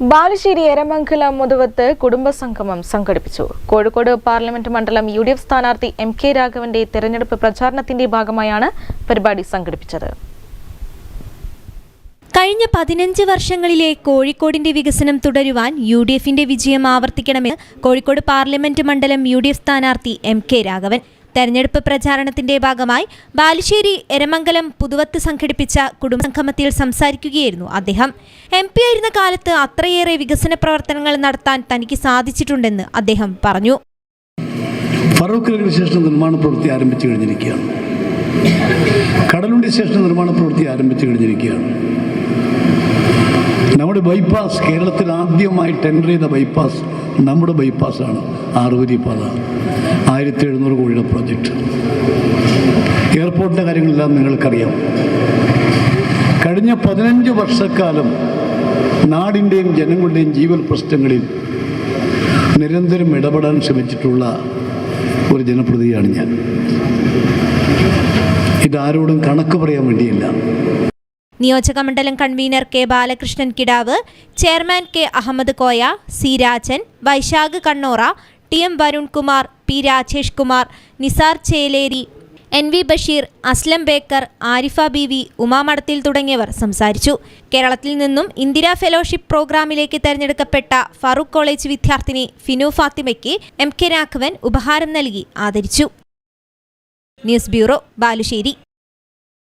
ബാലുശ്ശേരി എരമംഗലം മുതുവത്ത് കുടുംബസംഗമം സംഘടിപ്പിച്ചു. കോഴിക്കോട് പാർലമെന്റ് മണ്ഡലം UDF സ്ഥാനാർത്ഥി MK രാഘവന്റെ തെരഞ്ഞെടുപ്പ് പ്രചാരണത്തിന്റെ ഭാഗമായാണ് പരിപാടി സംഘടിപ്പിച്ചത്. കഴിഞ്ഞ 15 വർഷങ്ങളിലെ കോഴിക്കോടിന്റെ വികസനം തുടരുവാൻ UDFന്റെ വിജയം ആവർത്തിക്കണമെന്ന് കോഴിക്കോട് പാർലമെന്റ് മണ്ഡലം UDF സ്ഥാനാർത്ഥി MK രാഘവൻ തെരഞ്ഞെടുപ്പ് പ്രചാരണത്തിന്റെ ഭാഗമായി ബാലുശ്ശേരി എരമംഗലം പുതുവത്ത് സംഘടിപ്പിച്ച കുടുംബസംഗമത്തിൽ സംസാരിക്കുകയായിരുന്നു അദ്ദേഹം. MP ആയിരുന്ന കാലത്ത് അത്രയേറെ വികസന പ്രവർത്തനങ്ങൾ നടത്താൻ തനിക്ക് സാധിച്ചിട്ടുണ്ടെന്ന് അദ്ദേഹം പറഞ്ഞു. ഫറൂഖ് സ്റ്റേഷൻ നിർമ്മാണ പ്രവൃത്തി ആരംഭിച്ചു കഴിഞ്ഞിരിക്കുകയാണ്. കടലുണ്ടി സ്റ്റേഷൻ നിർമ്മാണ പ്രവൃത്തി ആരംഭിച്ചു കഴിഞ്ഞിരിക്കുകയാണ്. നമ്മുടെ ബൈപ്പാസ്, കേരളത്തിൽ ആദ്യമായി ടെൻഡർ ചെയ്ത ബൈപ്പാസ് നമ്മുടെ ബൈപ്പാസാണ്. ആറുവരി പാത, 1700 കോടിയുടെ പ്രോജക്റ്റ്. എയർപോർട്ടിൻ്റെ കാര്യങ്ങളെല്ലാം നിങ്ങൾക്കറിയാം. കഴിഞ്ഞ 15 വർഷക്കാലം നാടിൻ്റെയും ജനങ്ങളുടെയും ജീവൽ പ്രശ്നങ്ങളിൽ നിരന്തരം ഇടപെടാൻ ശ്രമിച്ചിട്ടുള്ള ഒരു ജനപ്രതിനിധിയാണ് ഞാൻ. ഇതാരോടും കണക്ക് പറയാൻ വേണ്ടിയില്ല. നിയോജകമണ്ഡലം convener K Balakrishnan Kidavu, chairman K Ahammed Koya, C Rajan, Vaishakh Kannora, TM Varunkumar, P Rajesh Kumar, Nisar Cheleri, NV Basheer, Aslam Baker, Arifa Beevi, Umamadathil തുടങ്ങിയവർ സംസാരിച്ചു. കേരളത്തിൽ നിന്നും ഇന്ദിരാ ഫെലോഷിപ്പ് പ്രോഗ്രാമിലേക്ക് തെരഞ്ഞെടുക്കപ്പെട്ട ഫറൂഖ് കോളേജ് വിദ്യാർത്ഥിനി ഫിനു ഫാത്തിമയ്ക്ക് MK രാഘവൻ ഉപഹാരം നൽകി ആദരിച്ചു. News bureau, Balussery.